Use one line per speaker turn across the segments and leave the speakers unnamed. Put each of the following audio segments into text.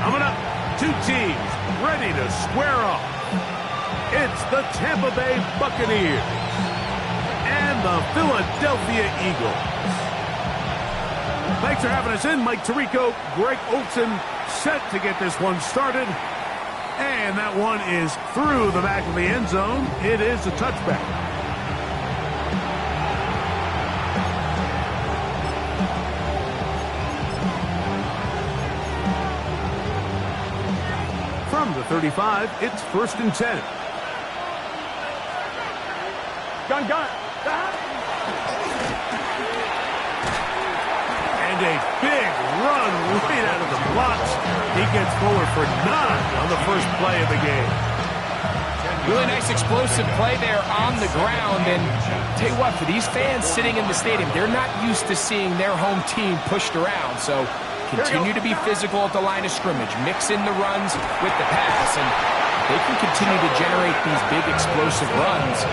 Coming up, two teams ready to square off. It's the Tampa Bay Buccaneers and the Philadelphia Eagles. Thanks for having us in. Mike Tirico, Greg Olson, set to get this one started. And that one is through the back of the end zone. It is a touchback. From the 35, it's 1st and 10.
Gun.
And a big run right out of the blocks. He gets forward for 9 on the first play of the game.
Really nice explosive play there on the ground. And tell you what, for these fans sitting in the stadium, they're not used to seeing their home team pushed around. So continue to be physical at the line of scrimmage. Mix in the runs with the pass. And they can continue to generate these big explosive runs.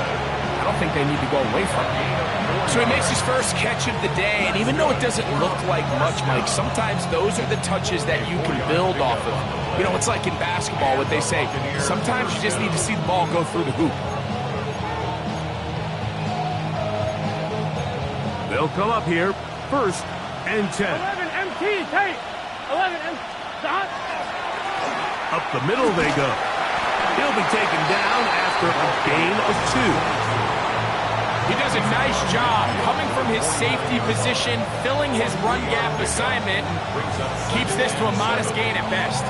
I don't think they need to go away from it. So he makes his first catch of the day, and even though it doesn't look like much, Mike, sometimes those are the touches that you can build off of. You know, it's like in basketball, what they say, sometimes you just need to see the ball go through the hoop.
They'll come up here, 1st and 10.
11 MT, take. 11 MT, dot.
Up the middle they go. He'll be taken down after a gain of 2.
He does a nice job coming from his safety position, filling his run gap assignment, keeps this to a modest gain at best.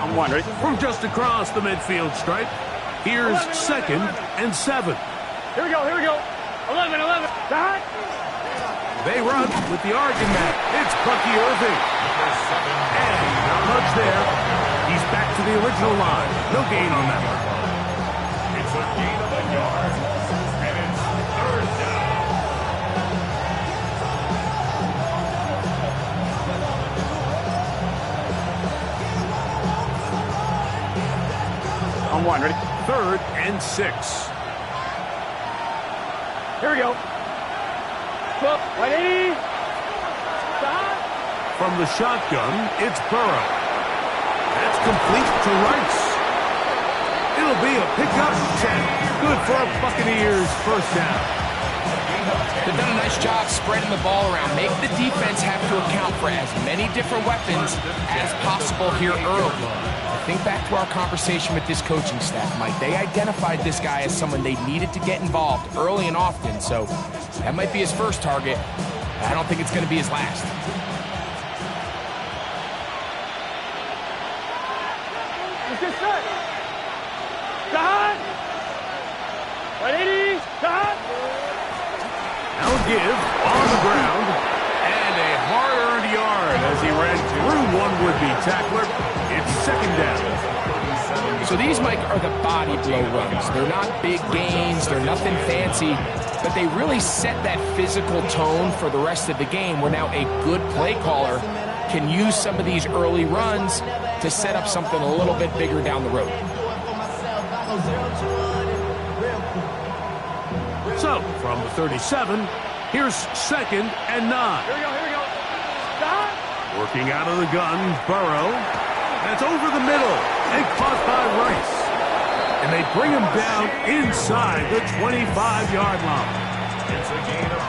I'm one, ready?
From just across the midfield stripe, here's 2nd and 7.
Here we go. 11, dot.
They run with the argument. It's Bucky Irving. And not much there. He's back to the original line. No gain on that one. It's a gain of a yard. And it's 3rd down.
I'm one, ready?
3rd and 6.
Here we go. 180. Stop.
From the shotgun, it's Burrow. That's complete to Rice. It'll be a pickup 10. Good for a Buccaneers 1st down.
They've done a nice job spreading the ball around. Make the defense have to account for as many different weapons as possible here early. Think back to our conversation with this coaching staff, Mike. They identified this guy as someone they needed to get involved early and often, so that might be his first target. I don't think it's going to be his last.
It's just set. Dot. 180. Dot.
Now give on the ground. And a hard-earned yard as he ran through one would-be tackler. It's 2nd down.
So these, Mike, are the body blow runs. They're not big gains. They're nothing fancy. But they really set that physical tone for the rest of the game where now a good play caller can use some of these early runs to set up something a little bit bigger down the road.
So, from the 37, here's 2nd and 9.
Here we go. Stop.
Working out of the gun, Burrow. That's over the middle and caught by Rice. And they bring him down inside the 25-yard line.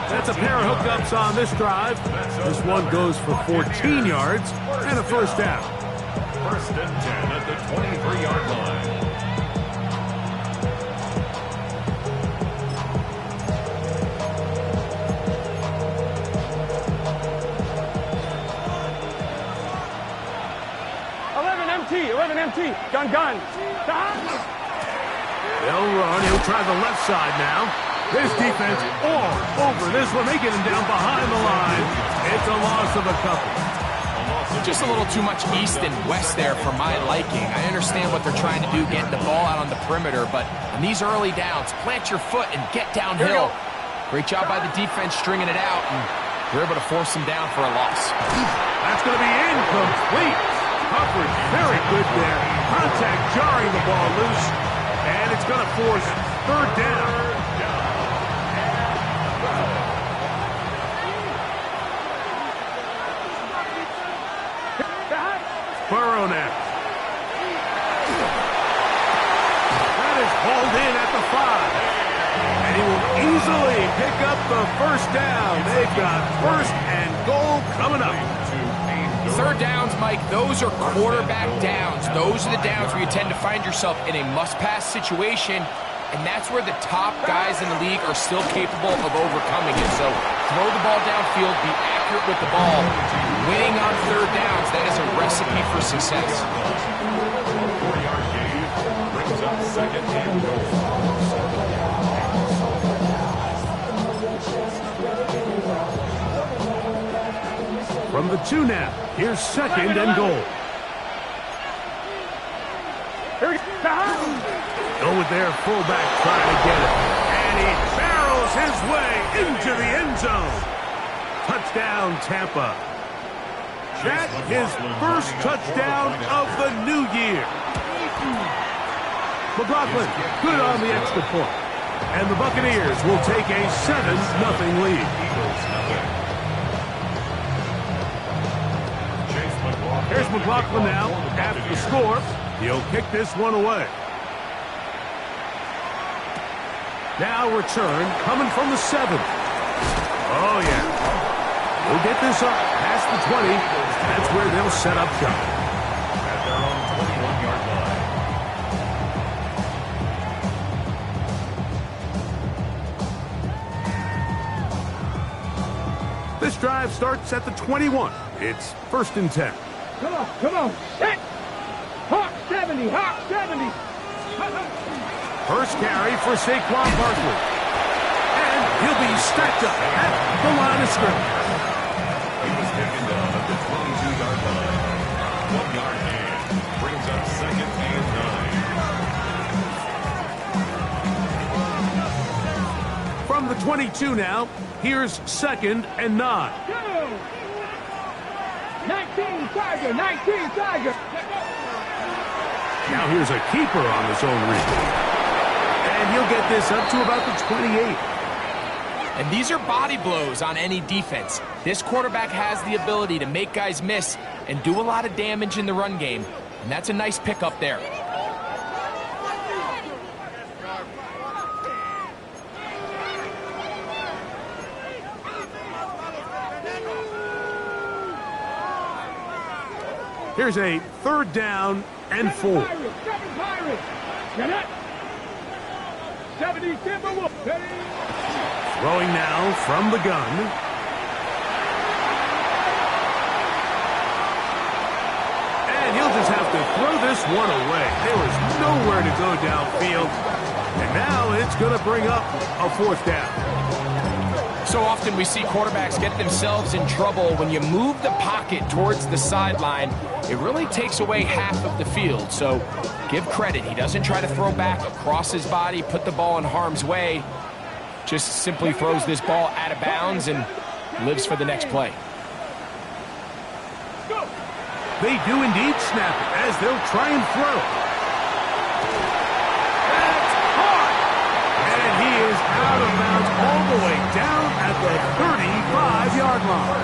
That's a pair of hookups on this drive. This one goes for 14 yards and a 1st down.
1st and 10 at the 23-yard line.
MT. Gun. Stop.
They'll run. He'll try the left side now. This defense all over this one. They get him down behind the line. It's a loss of a couple.
Just a little too much east and west there for my liking. I understand what they're trying to do, getting the ball out on the perimeter, but on these early downs, plant your foot and get downhill. Great job by the defense stringing it out, and they're able to force him down for a loss.
That's going to be incomplete. Coverage very good there. Contact jarring the ball loose, and it's going to force third down. Burrow now. That is hauled in at the 5. And he will easily pick up the first down. They've got first and goal coming up.
Third downs, Mike, those are quarterback downs. Those are the downs where you tend to find yourself in a must-pass situation, and that's where the top guys in the league are still capable of overcoming it. So throw the ball downfield, be accurate with the ball. Winning on third downs, that is a recipe for success.
4-yard gain brings up second and goal.
From the 2 now, here's second and goal. Go with their fullback trying to get it. And he barrels his way into the end zone. Touchdown, Tampa. That his first touchdown of the new year. McLaughlin, good on the extra point. And the Buccaneers will take a 7-0 lead. Here's McLaughlin now after the score. He'll kick this one away. Now return coming from the 7. Oh, yeah. We'll get this up past the 20. That's where they'll set up shop.
At their own 21-yard line.
This drive starts at the 21. It's first and 10.
Come on, set! Hawk 70, Hawk 70!
First carry for Saquon Barkley. And he'll be stacked up at the line of scrimmage.
He was taken down at the 22-yard line. 1-yard gain brings up second and 9.
From the 22 now, here's second and 9.
19 Tiger!
Now here's a keeper on his own read. And he'll get this up to about the 28.
And these are body blows on any defense. This quarterback has the ability to make guys miss and do a lot of damage in the run game. And that's a nice pickup there.
Here's a third down and 4.
70 Timberwolves.
Throwing now from the gun. And he'll just have to throw this one away. There was nowhere to go downfield. And now it's going to bring up a fourth down.
So often we see quarterbacks get themselves in trouble when you move the pocket towards the sideline. It really takes away half of the field. So give credit. He doesn't try to throw back across his body, put the ball in harm's way. Just simply throws this ball out of bounds and lives for the next play.
They do indeed snap it as they'll try and throw. That's hard. And he is out of bounds all the way down at the 35-yard line.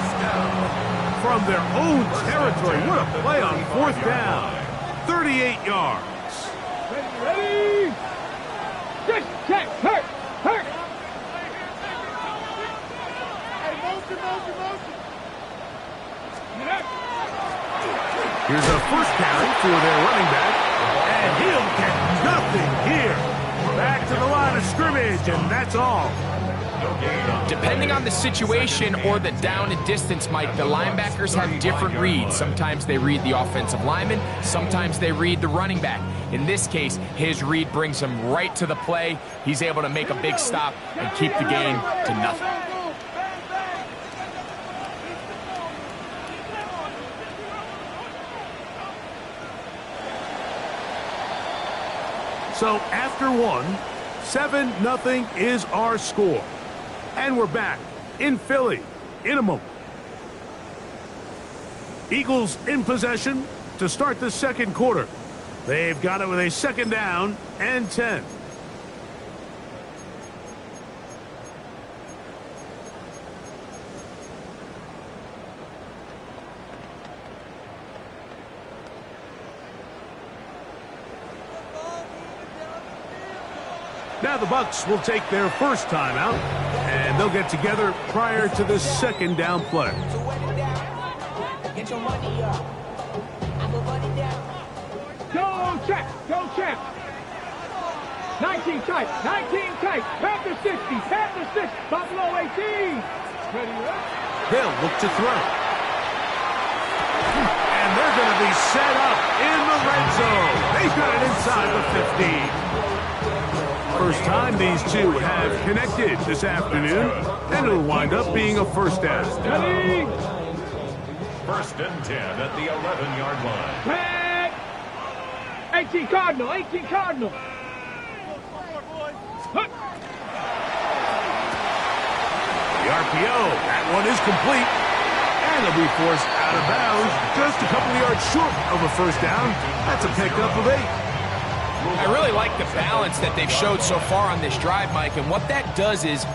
From their own territory. What a play on fourth down. 38 yards.
Ready? Just check. Hurt. Hey, motion.
Here's a first carry for their running back. And he'll get nothing here. Back to the line of scrimmage, and that's all.
Depending on the situation or the down and distance, Mike, the linebackers have different reads. Sometimes they read the offensive lineman. Sometimes they read the running back. In this case, his read brings him right to the play. He's able to make a big stop and keep the gain to nothing.
So after one, 7-0 is our score. And we're back in Philly in a moment. Eagles in possession to start the second quarter. They've got it with a second down and 10. Now the Bucs will take their first timeout, and they'll get together prior to the second down play.
Go check, go check. 19 tight, 19 tight. Panther 60, Panther 6, Buffalo 18. Ready,
They'll look to throw. And they're going to be set up in the red zone. They've got it inside the 15. First time these two have connected this afternoon, and it'll wind up being a first down.
ready.
First and 10 at the 11-yard line.
Red. 18 Cardinal, 18 Cardinal. Huh.
The RPO, that one is complete. And they'll be forced out of bounds just a couple of yards short of a first down. That's a pickup of 8.
I really like the balance that they've showed so far on this drive, Mike, and what that does is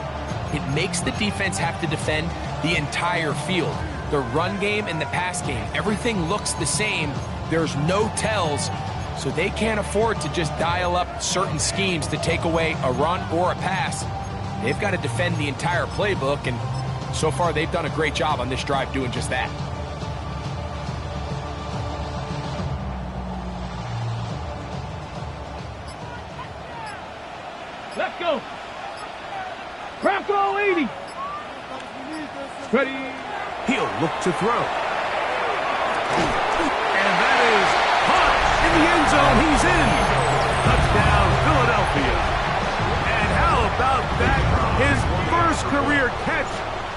it makes the defense have to defend the entire field. The run game and the pass game, everything looks the same. There's no tells, so they can't afford to just dial up certain schemes to take away a run or a pass. They've got to defend the entire playbook, and so far they've done a great job on this drive doing just that.
Let's go. Bronco 80. Ready.
He'll look to throw. And that is caught in the end zone. He's in. Touchdown, Philadelphia. And how about that? His first career catch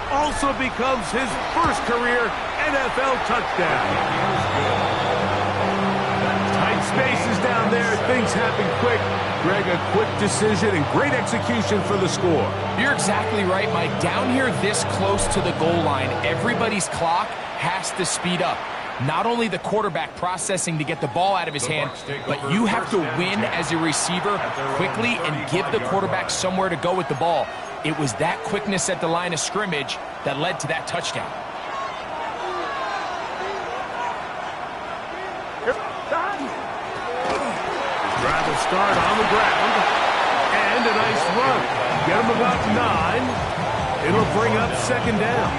also becomes his first career NFL touchdown. Tight spaces down there. Things happen quick. Greg, a quick decision and great execution for the score.
You're exactly right, Mike. Down here this close to the goal line, everybody's clock has to speed up. Not only the quarterback processing to get the ball out of his hand, but you have to win as a receiver quickly and give the quarterback somewhere to go with the ball. It was that quickness at the line of scrimmage that led to that touchdown.
Drive will start on the ground. And a nice run. Get him about 9. It'll bring up second down.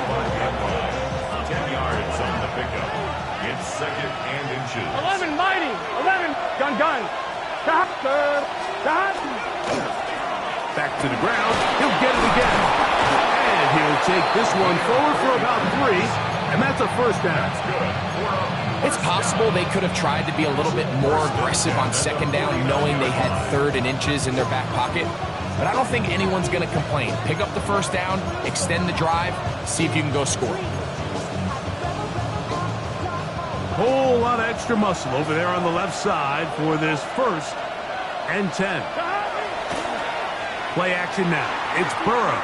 10 yards on the pickup. It's second and inches.
11 mighty. 11 gun.
Back to the ground. He'll get it again. And he'll take this one forward for about 3. And that's a first down.
It's possible they could have tried to be a little bit more aggressive on second down, knowing they had 3rd and inches in their back pocket. But I don't think anyone's going to complain. Pick up the first down, extend the drive, see if you can go score.
Whole lot of extra muscle over there on the left side for this first and 10. Play action now. It's Burrow.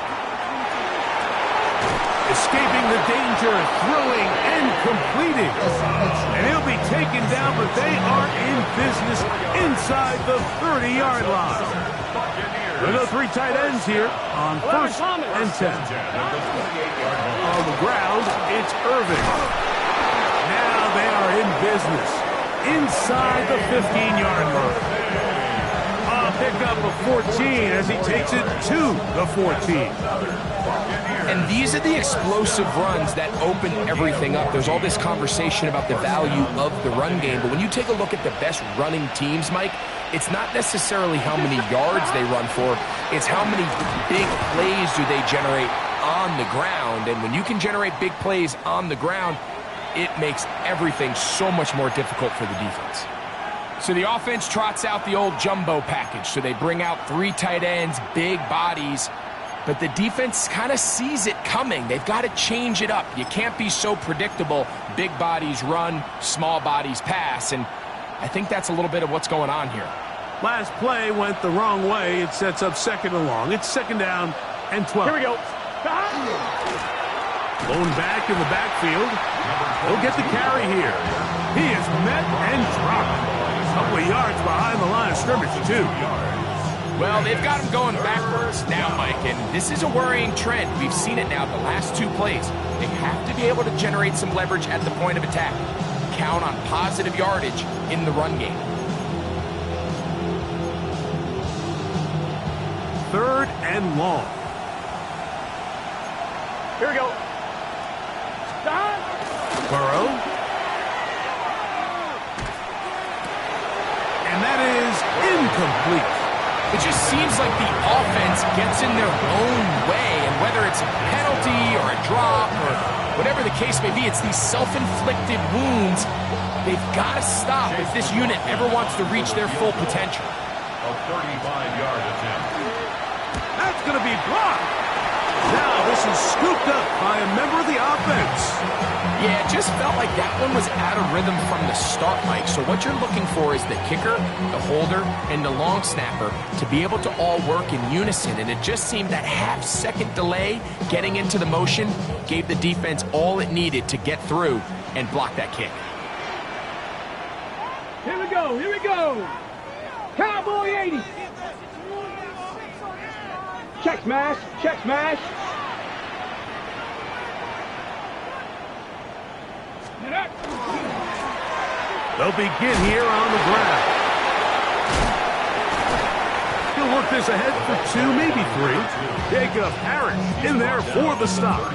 Escaping the danger, throwing and completing. And he'll be taken down, but they are in business inside the 30-yard line. There are 3 tight ends here on first and 10. On the ground, it's Irving. Now they are in business inside the 15-yard line. Pick up a 14 as he takes it to the 14.
And these are the explosive runs that open everything up. There's all this conversation about the value of the run game, but when you take a look at the best running teams, Mike, it's not necessarily how many yards they run for, it's how many big plays do they generate on the ground. And when you can generate big plays on the ground, it makes everything so much more difficult for the defense. So the offense trots out the old jumbo package. So they bring out 3 tight ends, big bodies, but the defense kind of sees it coming. They've got to change it up. You can't be so predictable. Big bodies run, small bodies pass, and I think that's a little bit of what's going on here.
Last play went the wrong way. It sets up second and long. It's second down and 12.
Here we go.
Blown back in the backfield. He'll get the carry here. He is met and dropped. A couple of yards behind the line of scrimmage, too.
Well, they've got him going backwards now, Mike, and this is a worrying trend. We've seen it now the last 2 plays. They have to be able to generate some leverage at the point of attack. Count on positive yardage in the run game.
and long.
Here we go. Stop.
Burrow. And that is incomplete.
It just seems like the offense gets in their own way, and whether it's a penalty or a drop or whatever the case may be, it's these self-inflicted wounds. They've got to stop if this unit ever wants to reach their full potential.
A 35-yard attempt.
That's going to be blocked. Now this is scooped up by a member of the offense.
Yeah, it just felt like that one was out of rhythm from the start, Mike. So what you're looking for is the kicker, the holder, and the long snapper to be able to all work in unison. And it just seemed that half-second delay getting into the motion gave the defense all it needed to get through and block that kick.
Here we go. Here we go. Cowboy 80. Check smash. Check smash.
They'll begin here on the ground. He'll work this ahead for 2, maybe 3. Jacob Harris in there for the stop.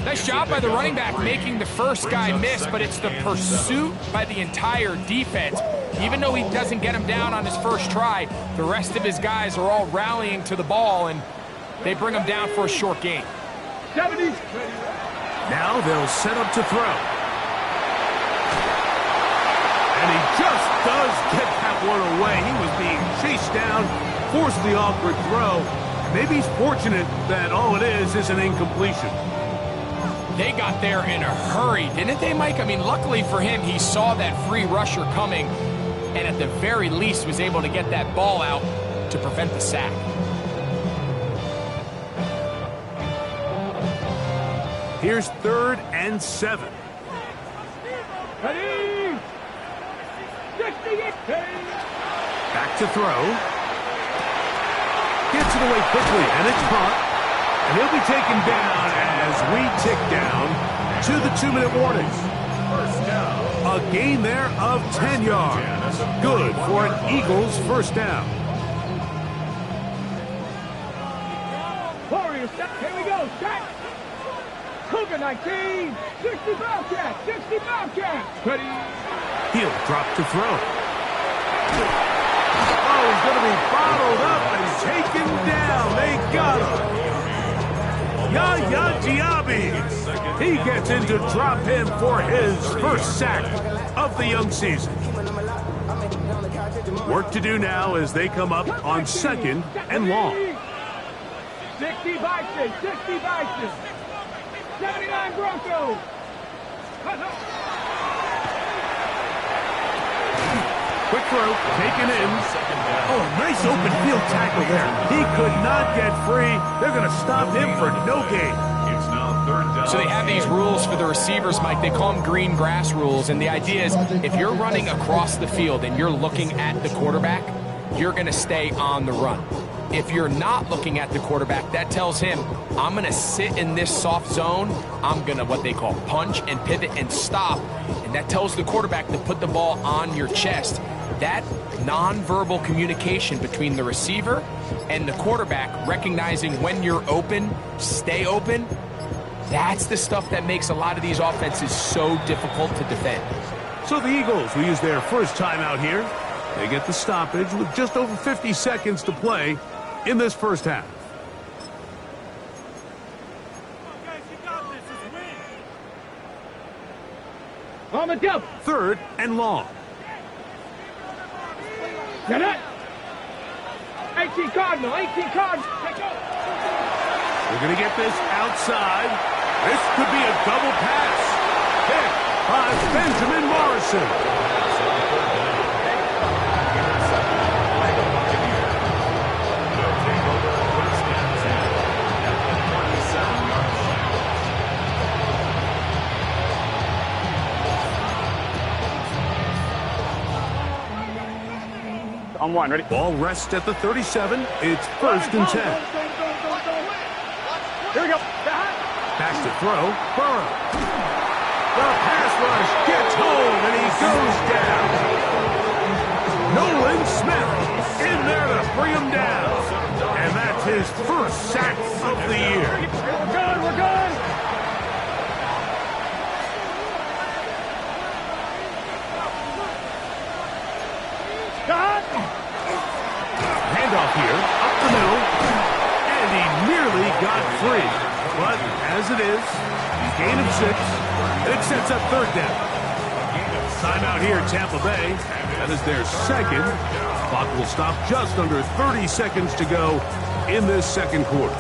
Nice job by the running back making the first guy miss, but it's the pursuit by the entire defense. Even though he doesn't get him down on his first try, the rest of his guys are all rallying to the ball, and they bring him down for a short gain.
70.
Now they'll set up to throw. And he just does get that one away. He was being chased down, forced the awkward throw. Maybe he's fortunate that all it is an incompletion.
They got there in a hurry, didn't they, Mike? I mean, luckily for him, he saw that free rusher coming, and at the very least was able to get that ball out to prevent the sack.
Here's 3rd and 7.
Ready. 68.
Back to throw. Gets it away quickly, and it's caught. And he'll be taken down as we tick down to the 2-minute warning.
First down.
A gain there of 10 yards. Good for an Eagles first down.
Warriors, here we go. Set. Cougar 19. 60 Bobcat. 60 Bobcat. Ready.
He'll drop to throw. Oh, he's going to be bottled up and taken down. They got him. Yaya Diaby. He gets into drop him for his first sack of the young season. Work to do now as they come up on 2nd and long.
60 Bison. 60 Bison. 79 Broncos.
Quick throw, taken in. Oh, nice open field tackle there. He could not get free. They're going to stop him for no gain.
It's now 3rd down.
So they have these rules for the receivers, Mike. They call them green grass rules. And the idea is if you're running across the field and you're looking at the quarterback, you're going to stay on the run. If you're not looking at the quarterback, that tells him, I'm going to sit in this soft zone. I'm going to what they call punch and pivot and stop. And that tells the quarterback to put the ball on your chest. That nonverbal communication between the receiver and the quarterback, recognizing when you're open, stay open, that's the stuff that makes a lot of these offenses so difficult to defend.
So the Eagles will use their first time out here. They get the stoppage with just over 50 seconds to play in this first half.
On the jump.
3rd and long.
Get it. 18 Cardinal. 18 Cardinal.
We're going to get this outside. This could be a double pass. Picked by Benjamin Morrison.
On 1, ready?
Ball rests at the 37. It's 1st and 10.
Here we go.
Back to throw. Burrow. The pass rush gets home, and he goes down. Nolan Smith in there to bring him down. And that's his first sack of the year.
We're good, we're good.
Handoff here, up the middle, and he nearly got free. But as it is, gain of 6, and it sets up third down. Timeout here, Tampa Bay. That is their second. Clock will stop just under 30 seconds to go in this second quarter.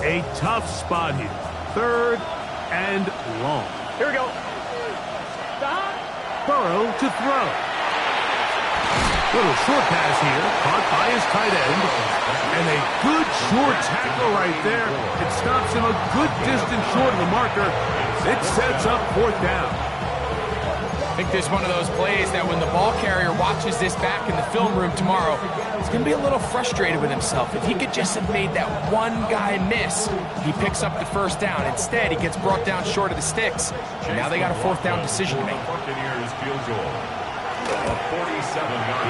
A tough spot here. Third and long.
Here we go. Stop.
Burrow to throw. Little short pass here, caught by his tight end. And a good short tackle right there. It stops him a good distance short of the marker. It sets up fourth down.
I think this is one of those plays that when the ball carrier watches this back in the film room tomorrow, he's going to be a little frustrated with himself. If he could just have made that one guy miss, he picks up the first down. Instead, he gets brought down short of the sticks. And now they got a fourth down decision to make.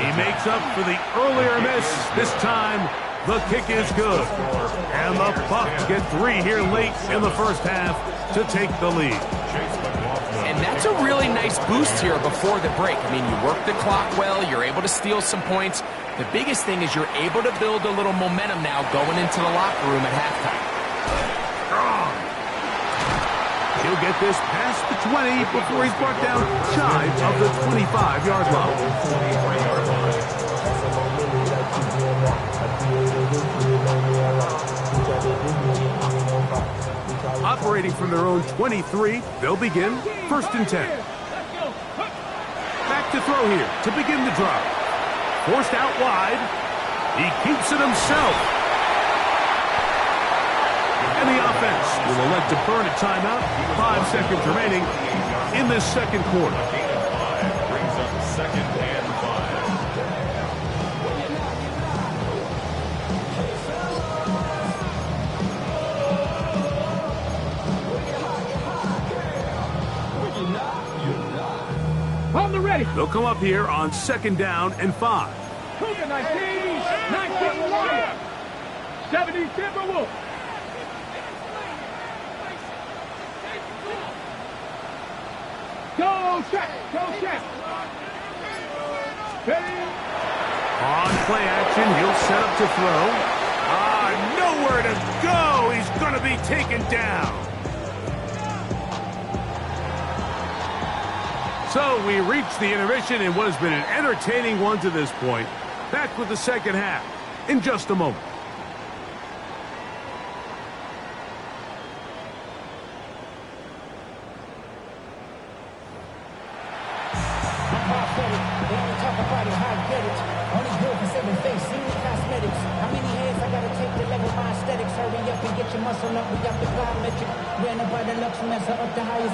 He makes up for the earlier miss. This time, the kick is good. And the Bucs get 3 here late in the first half to take the lead.
And that's a really nice boost here before the break. I mean, you work the clock well, you're able to steal some points. The biggest thing is you're able to build a little momentum now going into the locker room at halftime.
He'll get this past the 20 before he's brought down shy of the 25-yard line. Operating from their own 23, they'll begin first and 10. Back to throw here to begin the drive. Forced out wide. He keeps it himself. And the offense will elect to burn a timeout. 5 seconds remaining in this second quarter.
Brings up second and
5. On the ready.
They'll come up here on second down and 5.
Cougar 19, 19 Lion, 70 Timberwolves. Go check, go check. Ready.
On play action, he'll set up to throw. Nowhere to go. He's going to be taken down. So we reach the intermission in what has been an entertaining one to this point. Back with the second half in just a moment.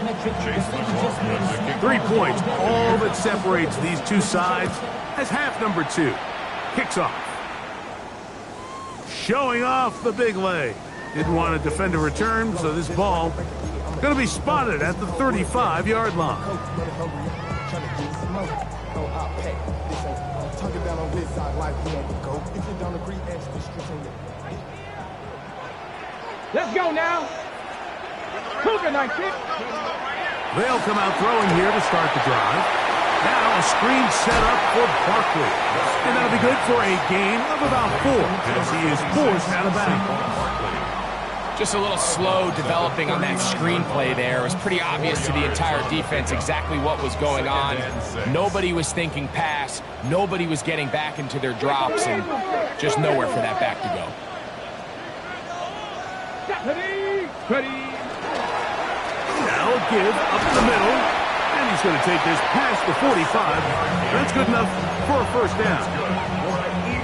metric.
3 points, all that separates these two sides as half number 2 kicks off. Showing off the big leg. Didn't want to defend a return, so this ball going to be spotted at the 35-yard line.
Let's go now. Cougar 19.
They'll come out throwing here to start the drive. Now a screen set up for Barkley. And that'll be good for a gain of about 4 as he is forced out of bounds.
Just a little slow developing on that screenplay there. It was pretty obvious to the entire defense exactly what was going on. Nobody was thinking pass. Nobody was getting back into their drops, and just nowhere for that back to go.
Ready.
Now a give up the middle, and he's going to take this past the 45. That's good enough for a first down.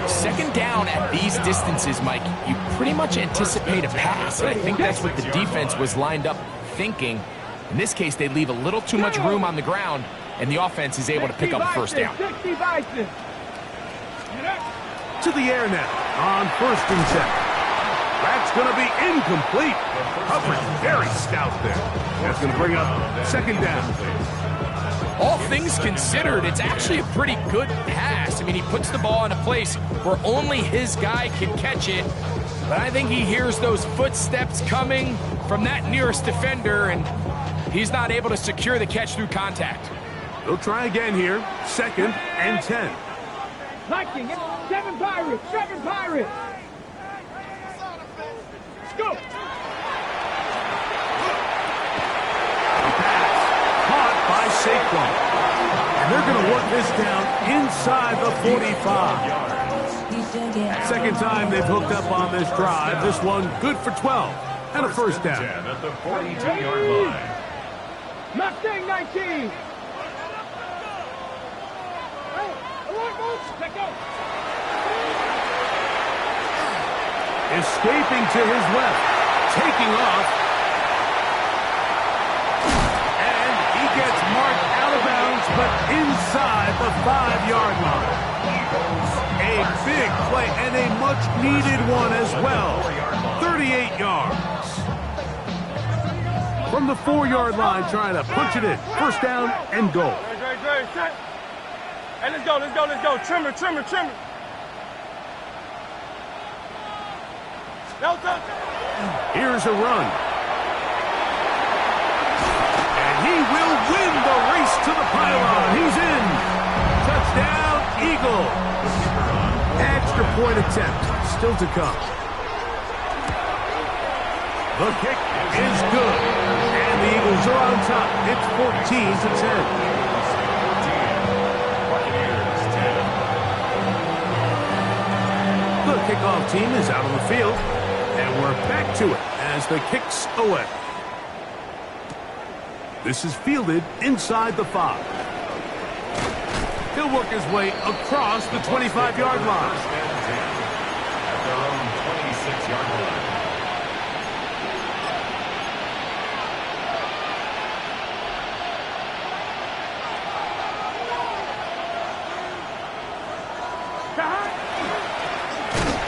Second down at these distances, Mike, you pretty much anticipate a pass, and I think that's what the defense was lined up thinking. In this case, they leave a little too much room on the ground, and the offense is able to pick up a first down.
To the air now on first and 10. That's going to be incomplete. Coverage very stout there. That's going to bring up second down.
All things considered, it's actually a pretty good pass. I mean, he puts the ball in a place where only his guy can catch it. But I think he hears those footsteps coming from that nearest defender, and he's not able to secure the catch through contact.
They'll try again here. Second and 10.
Viking, 7 Pirates, 7 Pirates. Let's go.
By Saquon. And they're going to work this down inside the 45. Second time they've hooked up on this drive. This one good for 12 and a first down.
At the 42-yard line.
Mustang 19.
Escaping to his left. Taking off. Gets marked out of bounds, but inside the 5-yard line. A big play and a much-needed one as well. 38 yards. From the 4-yard line, trying to punch it in. First down and goal.
Hey, let's go. Trimmer.
Here's a run. He will win the race to the pylon. He's in. Touchdown, Eagle. Extra point attempt still to come. The kick is good. And the Eagles are on top. It's 14-10. The kickoff team is out on the field. And we're back to it as the kick's away. This is fielded inside the 5. He'll work his way across the 25-yard line.
At their own 26-yard line.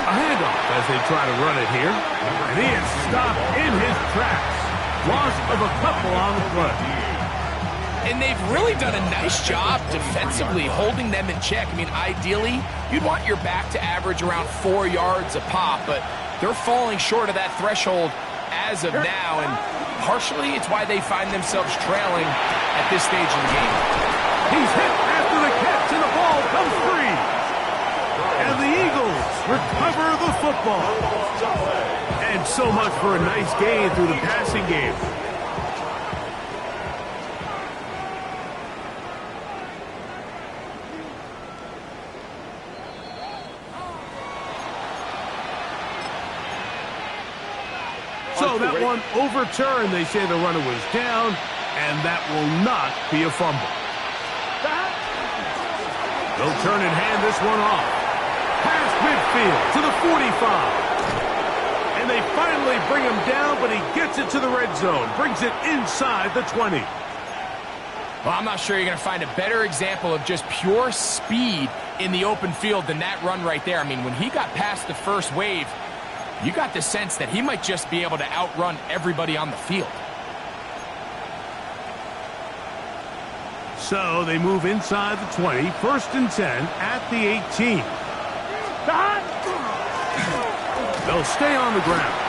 A handoff as they try to run it here. And he is stopped in his tracks. Loss of a couple on the play.
And they've really done a nice job defensively holding them in check. I mean, ideally, you'd want your back to average around 4 yards a pop, but they're falling short of that threshold as of now, and partially it's why they find themselves trailing at this stage of the game.
He's hit after the catch, and the ball comes free. And the Eagles recover the football. And so much for a nice gain through the passing game. So that one overturned. They say the runner was down, and that will not be a fumble. They'll turn and hand this one off. Past midfield to the 45. And they finally bring him down, but he gets it to the red zone. Brings it inside the 20.
Well, I'm not sure you're going to find a better example of just pure speed in the open field than that run right there. I mean, when he got past the first wave, you got the sense that he might just be able to outrun everybody on the field.
So they move inside the 20, first and 10 at the 18. They'll stay on the ground.